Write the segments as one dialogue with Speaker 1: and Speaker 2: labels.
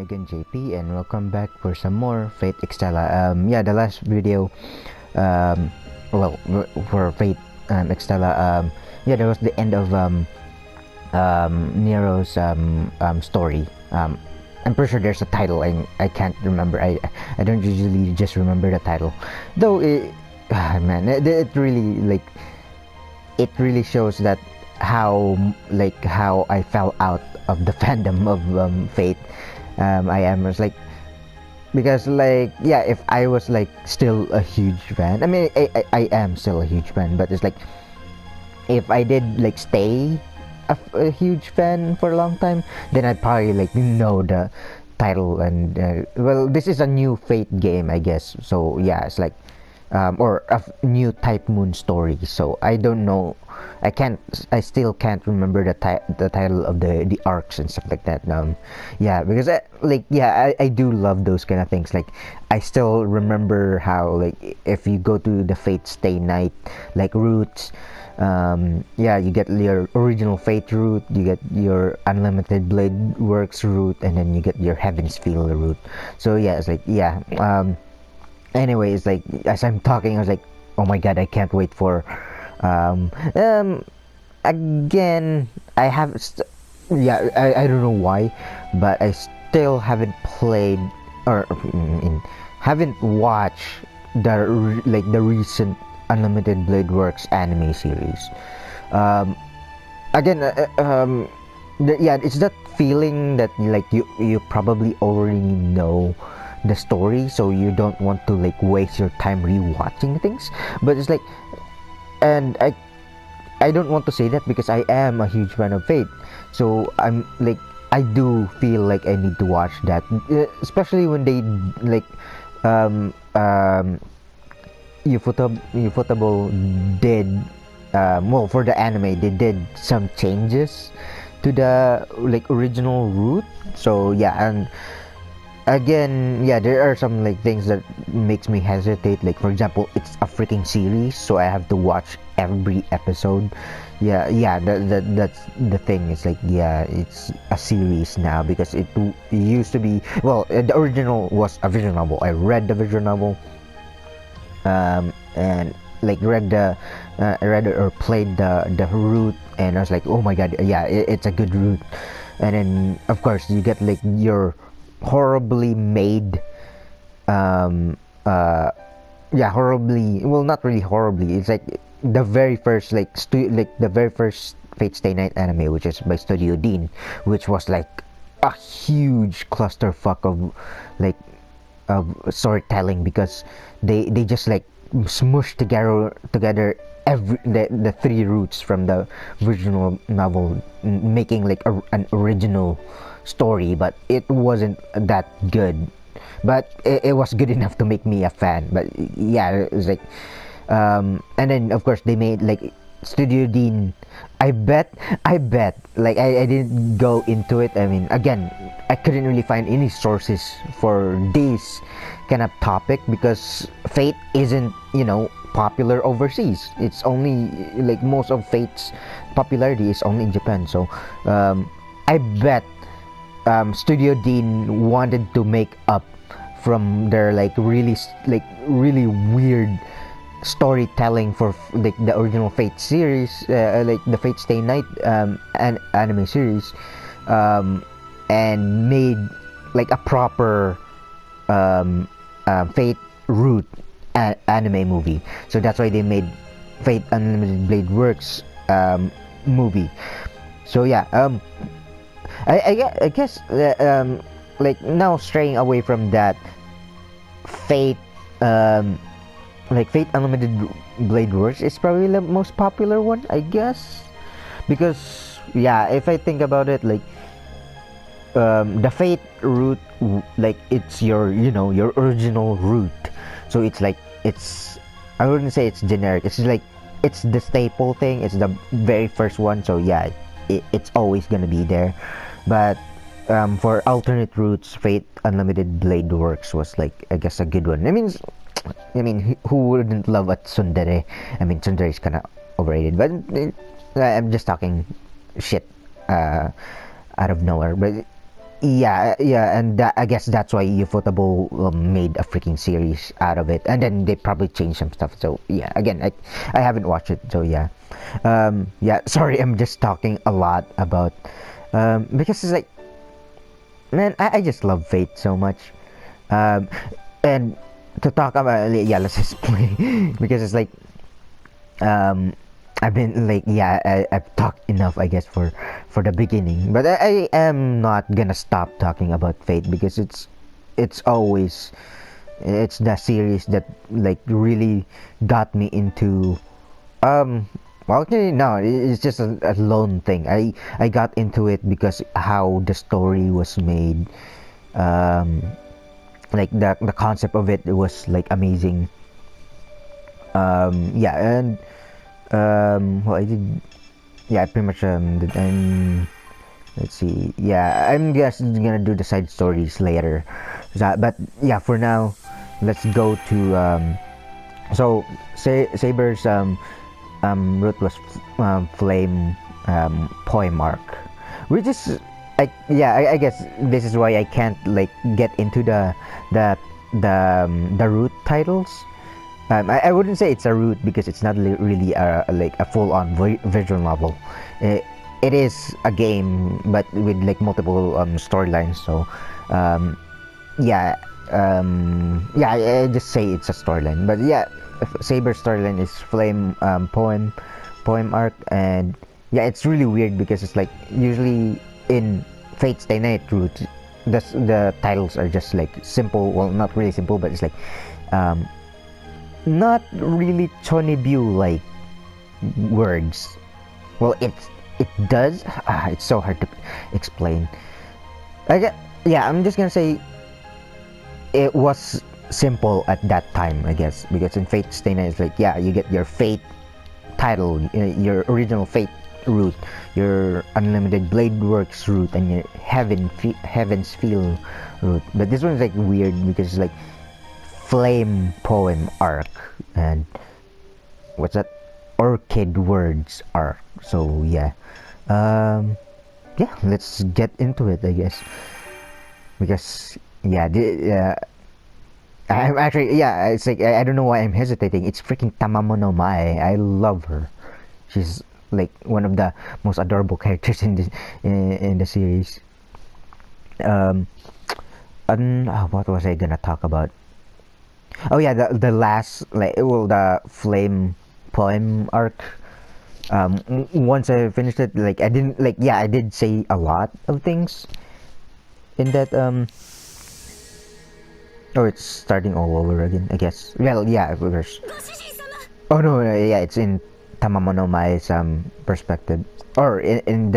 Speaker 1: again, JP, and welcome back for some more Fate Extella. Yeah, the last video, um, for Fate Extella, yeah, that was the end of Nero's story. I'm pretty sure there's a title. I can't remember. I don't usually just remember the title, though. Man, it really it really shows that how I fell out of the fandom of Fate. I am was like, because yeah, if I was still a huge fan, I mean I am still a huge fan, but it's like if I did stay a huge fan for a long time, then I'd probably know the title. And well, this is a new Fate game, I guess, so yeah, it's like or a new Type Moon story, so I don't know. I still can't remember the title of the arcs and stuff like that. Yeah, because I do love those kind of things. I still remember how if you go to the Fate Stay Night routes, yeah, you get your original Fate route, you get your Unlimited Blade Works route, and then you get your Heaven's Feel route. So yeah, it's yeah. Anyways, as I'm talking, I was like, oh my god, I can't wait for again, yeah, I don't know why, but I still haven't played or haven't watched the recent Unlimited Blade Works anime series. Again, yeah, it's that feeling that you probably already know the story, so you don't want to waste your time rewatching things. But it's and I don't want to say that because I am a huge fan of Fate, so I'm I do feel like I need to watch that, especially when they Ufotable did well, for the anime they did some changes to the original route. So yeah, and again, yeah, there are some things that makes me hesitate. For example, it's a freaking series, so I have to watch every episode. Yeah, that's the thing. It's yeah, it's a series now, because it used to be, well, the original was a visual novel. I read the visual novel, and read or played the route, and I was like, oh my god, yeah, it's a good route. And then of course you get your horribly made yeah, horribly, well, not really horribly, it's the very first the very first Fate Stay Night anime, which is by Studio Dean, which was a huge clusterfuck of storytelling, because they just smushed together the three routes from the original novel, making an original story, but it wasn't that good. But it was good enough to make me a fan. But yeah, it was and then of course they made Studio Dean. I bet I didn't go into it. I mean, again, I couldn't really find any sources for this kind of topic, because Fate isn't popular overseas. It's only most of Fate's popularity is only in Japan. So I bet Studio Dean wanted to make up from their really weird storytelling for the original Fate series, the Fate Stay Night anime series, and made a proper Fate route anime movie. So that's why they made Fate Unlimited Blade Works movie. So yeah, I guess now straying away from that, Fate Fate Unlimited Blade Works is probably the most popular one, I guess, because yeah, if I think about it, the Fate route, it's your your original route, so it's I wouldn't say it's generic, it's it's the staple thing, it's the very first one, so yeah, it's always gonna be there. But for alternate routes, Fate Unlimited Blade Works was I guess a good one. I mean, who wouldn't love a tsundere? I mean, tsundere is kind of overrated, but I'm just talking shit out of nowhere. But yeah, and I guess that's why Ufotable made a freaking series out of it, and then they probably changed some stuff. So yeah, again, I haven't watched it, so yeah, yeah. Sorry, I'm just talking a lot about because it's like, man, I just love Fate so much, um, and to talk about, yeah, let's just play because it's like um I've been like, yeah, I've talked enough, I guess, for the beginning, but I am not gonna stop talking about Fate because it's always it's the series that like really got me into well, okay, no, it's just a lone thing. I got into it because how the story was made, um like the concept of it was like amazing. Yeah, and well, I did, yeah, I pretty much did, let's see, yeah, I'm just gonna do the side stories later. But yeah, for now, let's go to so Saber's route was flame poem arc, which is yeah, I guess this is why I can't like get into the route titles. I wouldn't say it's a route because it's not really like a full-on visual novel. It is a game, but with like multiple storylines. So, yeah, yeah, I just say it's a storyline. But yeah, Saber's storyline is Flame poem arc, and yeah, it's really weird because it's like usually in Fate Stay Night route, the titles are just like simple. Well, not really simple, but it's like um, not really Chonibu like words. Well, it does. It's so hard to explain. I get, yeah, I'm just gonna say it was simple at that time, I guess, because in Fate Stay Night, it's like, yeah, you get your Fate title, your original Fate route, your Unlimited Blade Works route, and your Heaven's Feel route. But this one's like weird because it's like Flame poem arc and what's that? Orchid words arc. So yeah, yeah, let's get into it, I guess, because yeah, I'm actually, yeah, it's like I don't know why I'm hesitating. It's freaking Tamamo no Mae. I love her. She's like one of the most adorable characters in the series. Um, what was I gonna talk about? Oh yeah, the last, like, well, the flame poem arc. Once I finished it, like I didn't like, yeah, I did say a lot of things in that oh, it's starting all over again, I guess. Well, yeah, of course. Oh no, yeah, it's in Tamamo no Mae's perspective, or in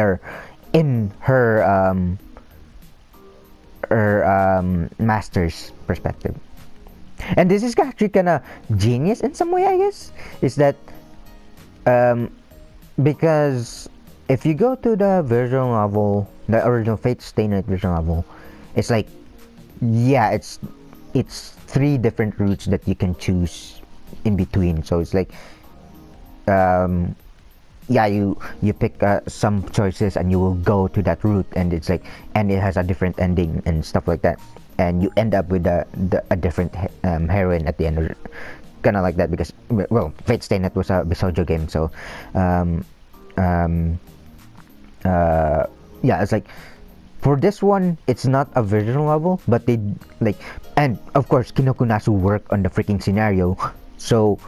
Speaker 1: her master's perspective. And this is actually kind of genius in some way, I guess. Is that um because if you go to the visual novel, the original Fate Stay Night visual novel, it's like, yeah, it's three different routes that you can choose in between. So it's like yeah, you pick some choices and you will go to that route, and it's like, and it has a different ending and stuff like that, and you end up with a different heroine at the end of it, kind of like that, because, well, Fate Stay Night was a Bisoujo game. So um yeah, it's like, for this one, it's not a visual novel, but they like, and of course Kinokunasu worked on the freaking scenario, so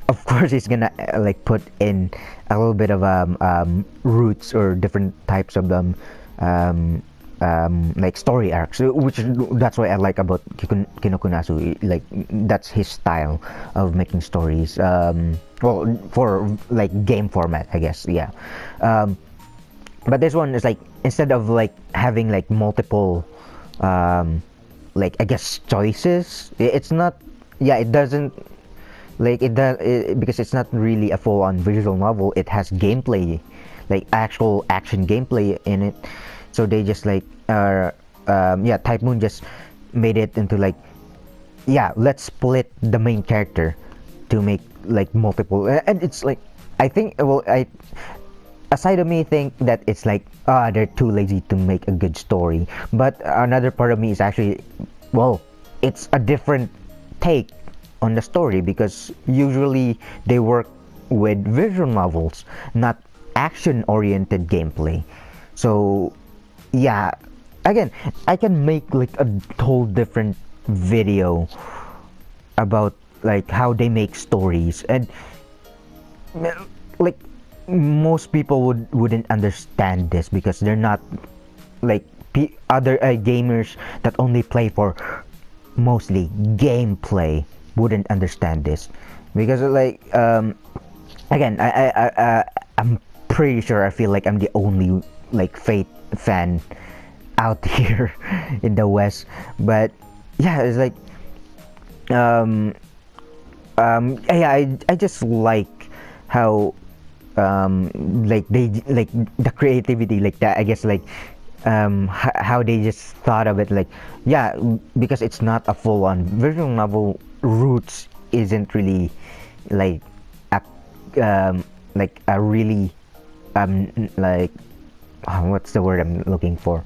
Speaker 1: of course he's gonna like put in a little bit of roots or different types of like story arcs, which that's what I like about Kinokunasu. Like, that's his style of making stories. Well, for like game format, I guess. Yeah. But this one is like, instead of like having like multiple like, I guess, choices, it's not, yeah, it doesn't, like, because it's not really a full-on visual novel. It has gameplay, like actual action gameplay in it. So they just like yeah, Type Moon just made it into like, yeah, let's split the main character to make like multiple, and it's like, I think, well, a side of me think that it's like, ah, they're too lazy to make a good story, but another part of me is actually, well, it's a different take on the story, because usually they work with visual novels, not action oriented gameplay. So yeah, again, I can make like a whole different video about like how they make stories, and like most people wouldn't understand this, because they're not like other gamers that only play for mostly gameplay wouldn't understand this, because like again, I'm pretty sure, I feel like I'm the only like Fate fan out here in the West. But yeah, it's like yeah, I just like how like they like the creativity, like that, I guess, like how they just thought of it, like, yeah, because it's not a full-on visual novel. Roots isn't really like a like a really like what's the word I'm looking for,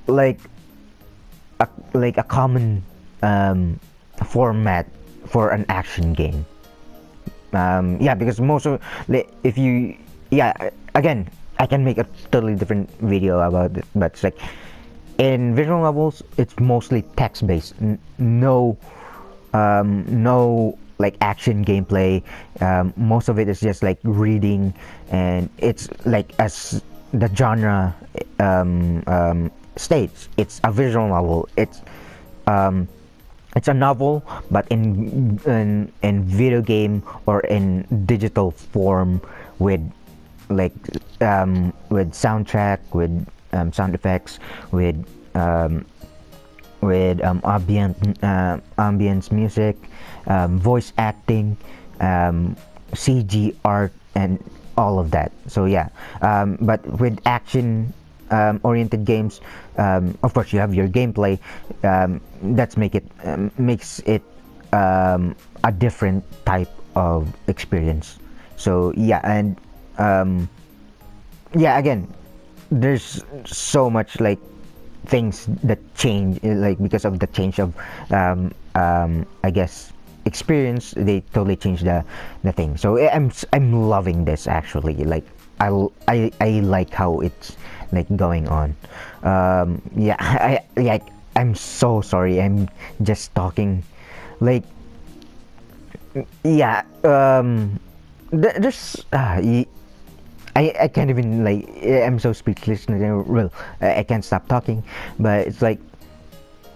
Speaker 1: like like a common format for an action game. Yeah, because most of, like, if you, yeah, again, I can make a totally different video about it, but it's like in visual novels it's mostly text based, no no like action gameplay. Most of it is just like reading, and it's like, as the genre states, it's a visual novel. It's a novel, but in video game or in digital form, with like with soundtrack, with sound effects, with ambience music, voice acting, CG art, and all of that. So yeah, but with action oriented games, of course you have your gameplay. That's makes it a different type of experience. So yeah, and yeah, again, there's so much like things that change, like because of the change of I guess experience, they totally change the thing. So I'm loving this, actually. Like I like how it's like going on. Yeah, I like, I'm so sorry, I'm just talking, like, yeah, there's I can't even, like, I'm so speechless. Well, I can't stop talking, but it's like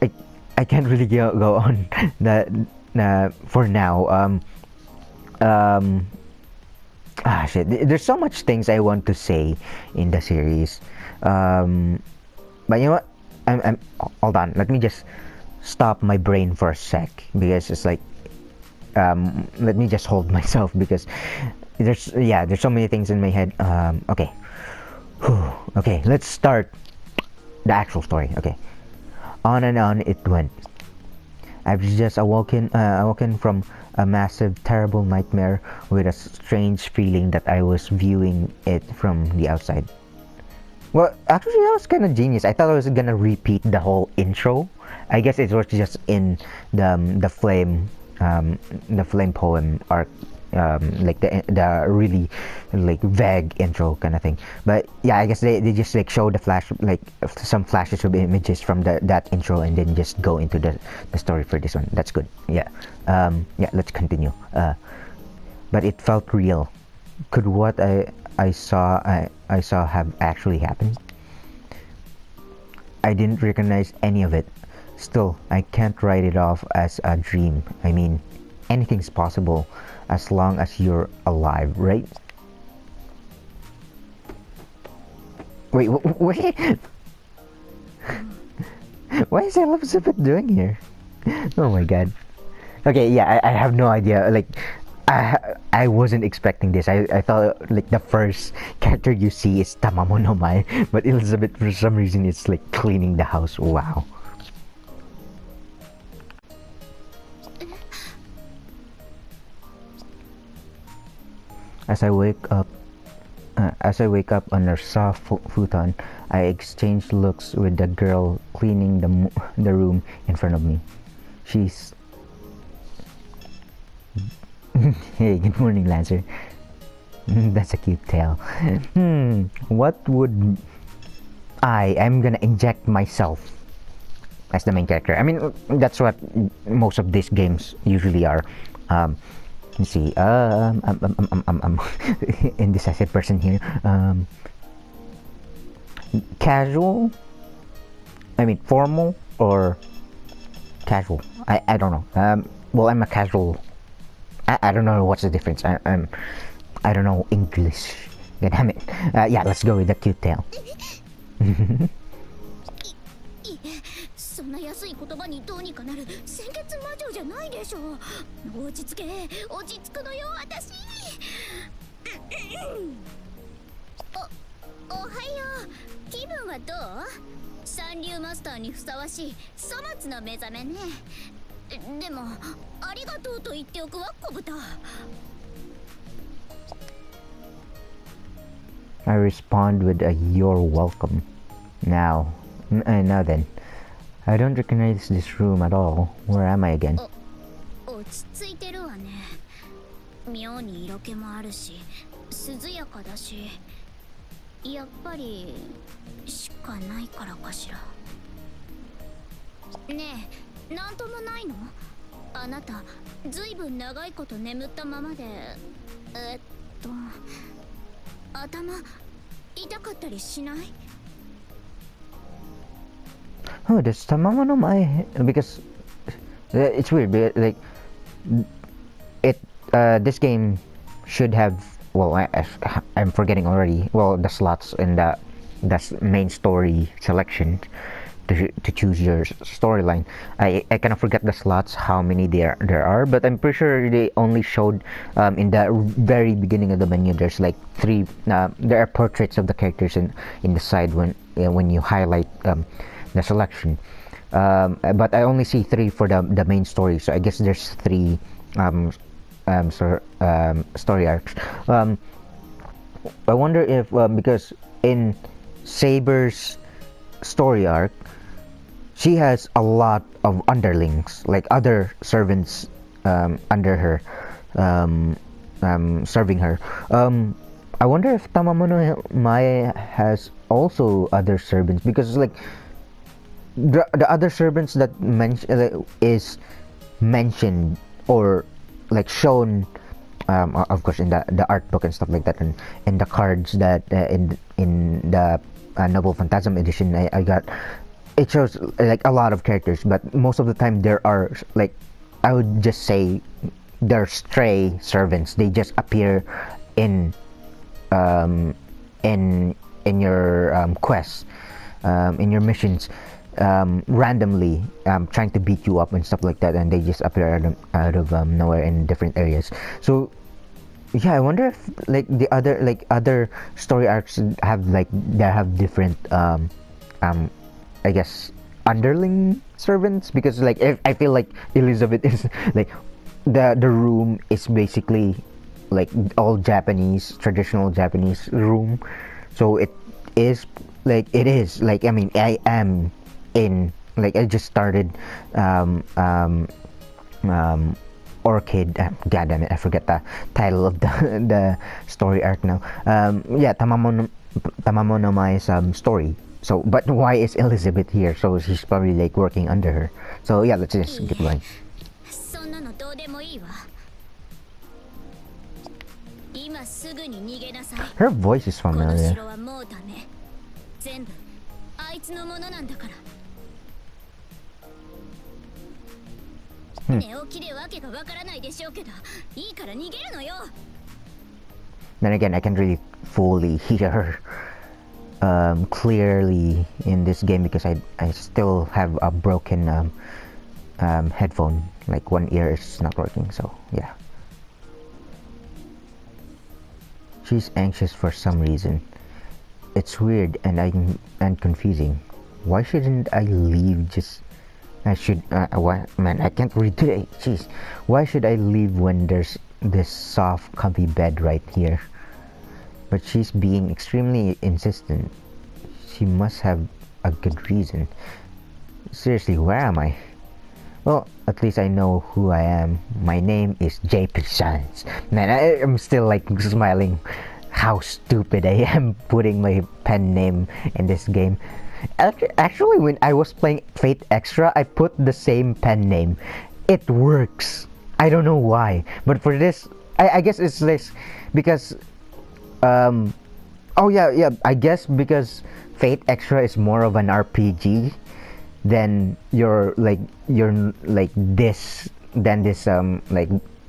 Speaker 1: I, I can't really go on that for now. Um, shit. There's so much things I want to say in the series, but you know what? I'm hold on. Let me just stop my brain for a sec, because it's like let me just hold myself, because there's so many things in my head. Okay. Whew. Okay, let's start the actual story. Okay. On and on it went. I've just awoken from a massive, terrible nightmare, with a strange feeling that I was viewing it from the outside. Well, actually, that was kind of genius. I thought I was gonna repeat the whole intro. I guess it was just in the flame poem arc, like the really like vague intro kind of thing. But yeah, I guess they just like show the flash, like some flashes of images from that intro, and then just go into the story for this one. That's good. Yeah. Yeah, let's continue. But it felt real. Could what I saw have actually happened? I didn't recognize any of it. Still, I can't write it off as a dream. I mean, anything's possible as long as you're alive, right? Wait, wait. What is Elizabeth doing here? Oh my god. Okay, yeah, I have no idea. Like, I wasn't expecting this. I thought like the first character you see is Tamamo no Mae, but Elizabeth for some reason is like cleaning the house. Wow. As I wake up As I wake up on her soft futon, I exchange looks with the girl cleaning the room in front of me. She's... Hey, good morning, Lancer. That's a cute tale. What would... I'm gonna inject myself as the main character. I mean, that's what most of these games usually are. Let's see. Indecisive person here. Casual. I mean, formal or casual. I don't know. Well, I'm a casual. I don't know what's the difference. I don't know English. God damn it. Yeah, let's go with the cute tail.
Speaker 2: そんな安い言葉にどうにかなる先月魔女じゃないでしょ。落ち着け、落ち着くのよ私。おはよう。気分はどう？三流マスターにふさわしい粗末な目覚めね。でもありがとうと言っておくわ、小豚。
Speaker 1: I respond with a "You're welcome." Now then, I don't recognize this room at all. Where am I again?
Speaker 2: 落ち着いてるわね。妙に色気もあるし、涼やかだし、やっぱりしかないからかしら。ねえ、なんともないの？あなた、ずいぶん長いこと眠ったままで、頭痛かったりしない？
Speaker 1: Oh, does Tamamo know my... Because it's weird, like this game should have... Well, I'm forgetting already. Well, the slots in the main story selection to choose your storyline. I kind of forget the slots, how many there are, but I'm pretty sure they only showed in the very beginning of the menu. There's like 3. There are portraits of the characters in the side when you highlight the selection. But I only see 3 for the main story, so I guess there's 3 story arcs. I wonder if because in Saber's story arc, she has a lot of underlings, like other servants under her, serving her. I wonder if Tamamo Mae has also other servants, because like the other servants that is mentioned or like shown, of course in the art book and stuff like that, and the cards that in the Noble Phantasm edition I got. It shows like a lot of characters, but most of the time there are, like, I would just say they're stray servants. They just appear in your quests, in your missions, randomly, trying to beat you up and stuff like that, and they just appear out of nowhere in different areas. So yeah, I wonder if like the other story arcs have different I guess underling servants, because like if I feel like Elizabeth is like the room is basically like all Japanese, traditional Japanese room, so it is like I mean I am in, like, I just started Orchid. God damn it, I forget the title of the story arc now. Yeah, Tamamo no Mae's story. So, but why is Elizabeth here? So she's probably like working under her. So yeah, let's just get going. Her voice is familiar. Then again, I can't really fully hear her clearly in this game because I still have a broken headphone. Like one ear is not working, so yeah. She's anxious for some reason. It's weird and confusing. Why shouldn't I leave? Why, man, I can't read today. Jeez. Why should I leave when there's this soft, comfy bed right here? but she's being extremely insistent. She must have a good reason. Seriously, where am I? Well, at least I know who I am. My name is JP Sands. Man, I'm still like smiling how stupid I am putting my pen name in this game. Actually, when I was playing Fate Extra, I put the same pen name. It works. I don't know why, but for this, I guess it's this because, oh yeah, I guess because Fate Extra is more of an RPG than this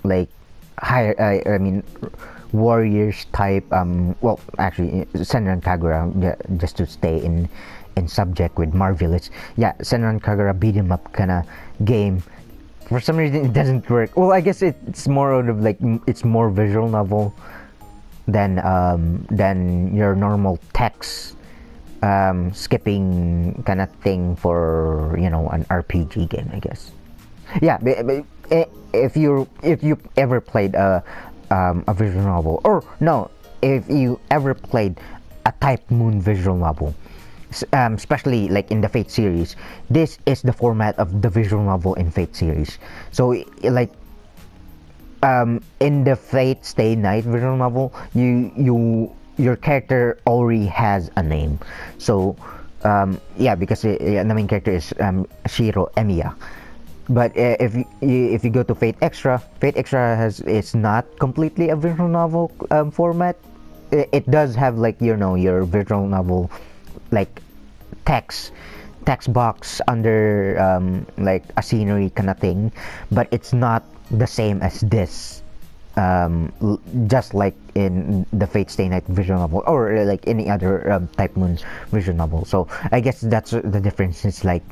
Speaker 1: like higher I mean warriors type well actually Senran Kagura, yeah, just to stay in subject with Marvelous. Yeah, Senran Kagura beat 'em up kind of game. For some reason it doesn't work. Well, I guess it's more of like it's more visual novel than your normal text skipping kind of thing for, you know, an RPG game, I guess. Yeah, if you ever played a visual novel, or no, if you ever played a Type Moon visual novel, especially like in the Fate series, this is the format of the visual novel in Fate series. So like in the Fate Stay Night visual novel, your character already has a name. So yeah, because the main character is Shiro Emiya. But if you go to Fate Extra has, it's not completely a visual novel format. It does have, like, you know, your visual novel like text box under like a scenery kind of thing, but it's not the same as this. Just like in the Fate Stay Night visual novel, or like any other Type Moon visual novel. So I guess that's the difference. It's like,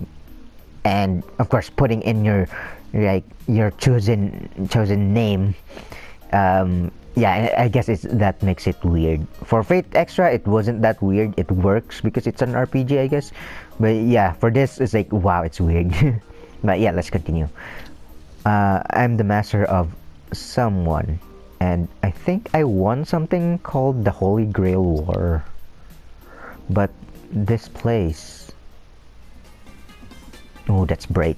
Speaker 1: and of course putting in your like your chosen name. Yeah, I guess that makes it weird. For Fate Extra, it wasn't that weird. It works because it's an RPG, I guess. But yeah, for this, it's like, wow, it's weird. But yeah, let's continue. I'm the master of someone, and I think I won something called the Holy Grail War. But this place, oh, that's bright.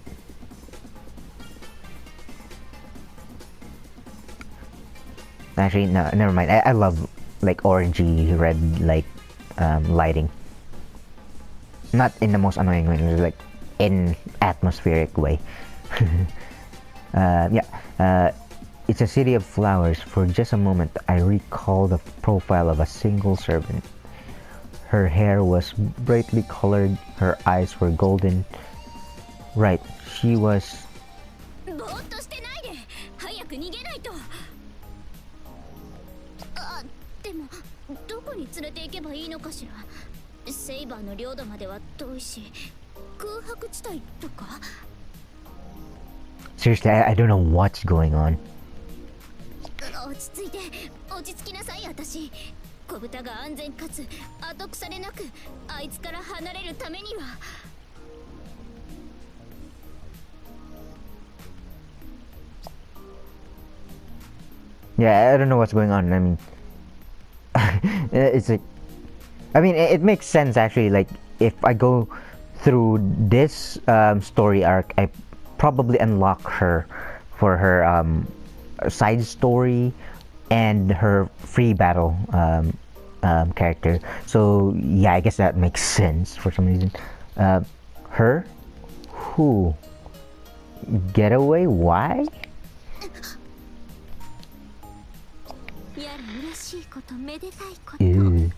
Speaker 1: Actually, no, never mind. I love like orangey red like lighting. Not in the most annoying way, like in atmospheric way. Yeah. It's a city of flowers. For just a moment, I recall the profile of a single servant. Her hair was brightly colored. Her eyes were golden. Right, she was. Seriously, I don't know what's going on. Yeah, I don't know what's going on. I mean, it's like, I mean, it makes sense actually. Like, if I go through this story arc, I probably unlock her for her side story and her free battle character. So yeah, I guess that makes sense for some reason. Her? Who? Getaway? Why? Ew.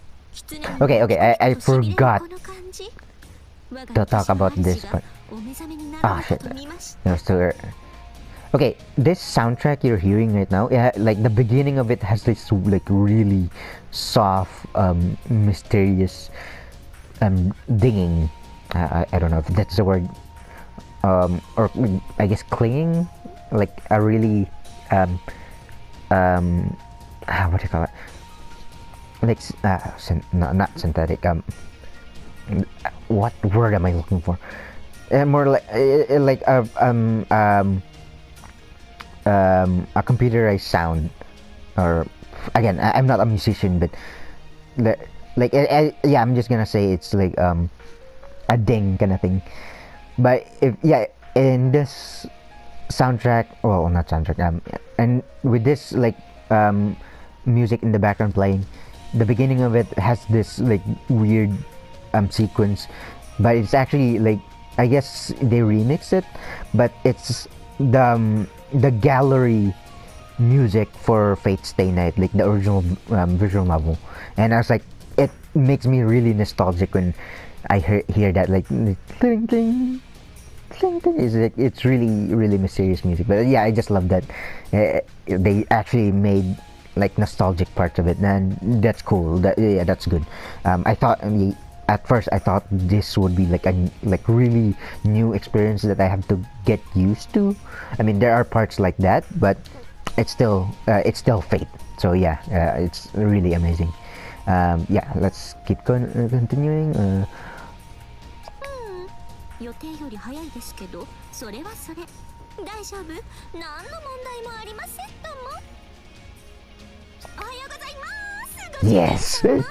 Speaker 1: Okay, I forgot to talk about this part. Ah, shit. That was too early. Okay, this soundtrack you're hearing right now, yeah, like the beginning of it has this like really soft, mysterious, dinging. I don't know if that's the word, or I guess clinging, like a really, what do you call it? Like, not synthetic. What word am I looking for? More like a computerized sound, or again, I'm not a musician, but yeah, I'm just gonna say it's like a ding kind of thing. But if yeah, in this soundtrack, well, not soundtrack, and with this like music in the background playing, the beginning of it has this like weird sequence, but it's actually like, I guess they remix it, but it's the gallery music for Fate Stay Night, like the original visual novel. And I was like, it makes me really nostalgic when I hear that, like cling cling cling cling. It's really mysterious music. But yeah, I just love that they actually made like nostalgic parts of it, and that's cool. Yeah, that's good. I thought, at first I thought this would be like a really new experience that I have to get used to. I mean, there are parts like that, but it's still Fate. So yeah, it's really amazing. Yeah, let's keep continuing.
Speaker 2: 予定より早いですけど、それはそれ。大丈夫？何の問題もありませんとも。おはようございます。
Speaker 1: Yes.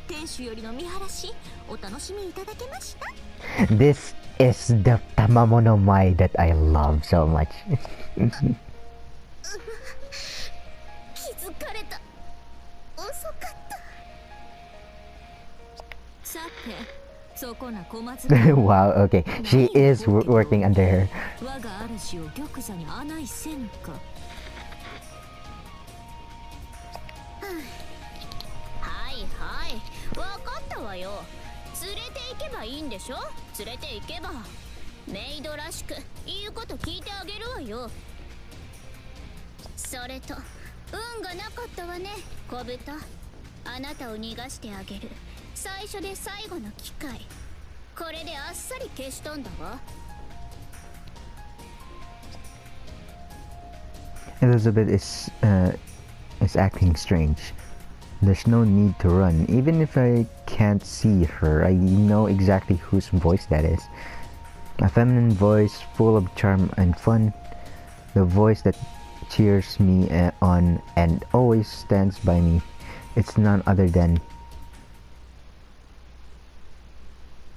Speaker 2: 店主よりの見晴らし、お楽しみいただけました？
Speaker 1: This is the Tamamo no Mai that I love so much.
Speaker 2: 気づかれた。遅かった。さて。
Speaker 1: Wow, okay. She is working under her.
Speaker 2: 我が主を玉座に案内せぬか。はいはい、分かったわよ。連れて行けばいいんでしょ。連れて行けばメイドらしく言うこと聞いてあげるわよ。それと運がなかったわね、小豚。あなたを逃がしてあげる最初で最後の機会。これであっさり消しとんだわ。
Speaker 1: Elizabeth is acting strange. There's no need to run. Even if I can't see her, I know exactly whose voice that is. A feminine voice full of charm and fun. The voice that cheers me on and always stands by me. It's none other than...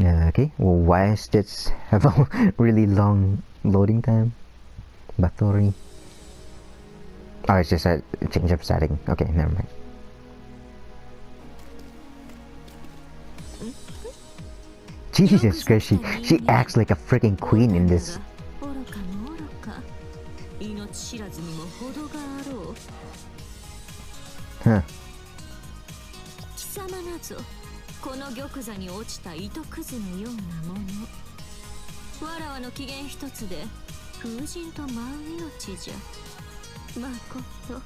Speaker 1: okay, well, why does this have a really long loading time? Bathory. Oh, it's just a change of setting. Okay, never mind. Jesus Christ, she acts like a freaking queen in this. Huh.
Speaker 2: この玉座に落ちた糸くずのようなもの。わらわの機嫌一つで風神と舞う命じゃ。まこと。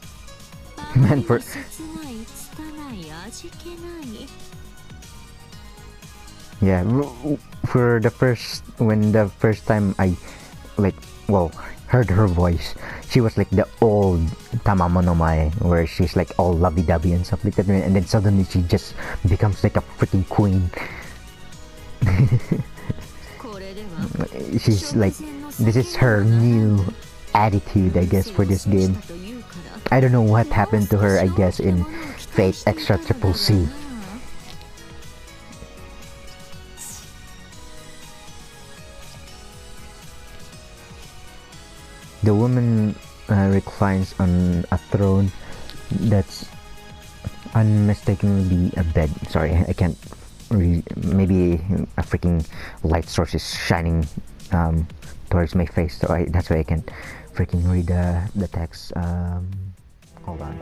Speaker 1: Man, for...
Speaker 2: 切ない拙い味気ない。
Speaker 1: Yeah, for the first time I heard her voice, she was like the old Tamamo no Mae, where she's like all lovey-dovey and stuff like that, and then suddenly she just becomes like a freaking queen. She's like, this is her new attitude, I guess, for this game. I don't know what happened to her, I guess, in Fate Extra Triple C. The woman reclines on a throne that's unmistakably a bed. Sorry, I can't read. Maybe a freaking light source is shining towards my face, so that's why I can't freaking read the text. Hold on.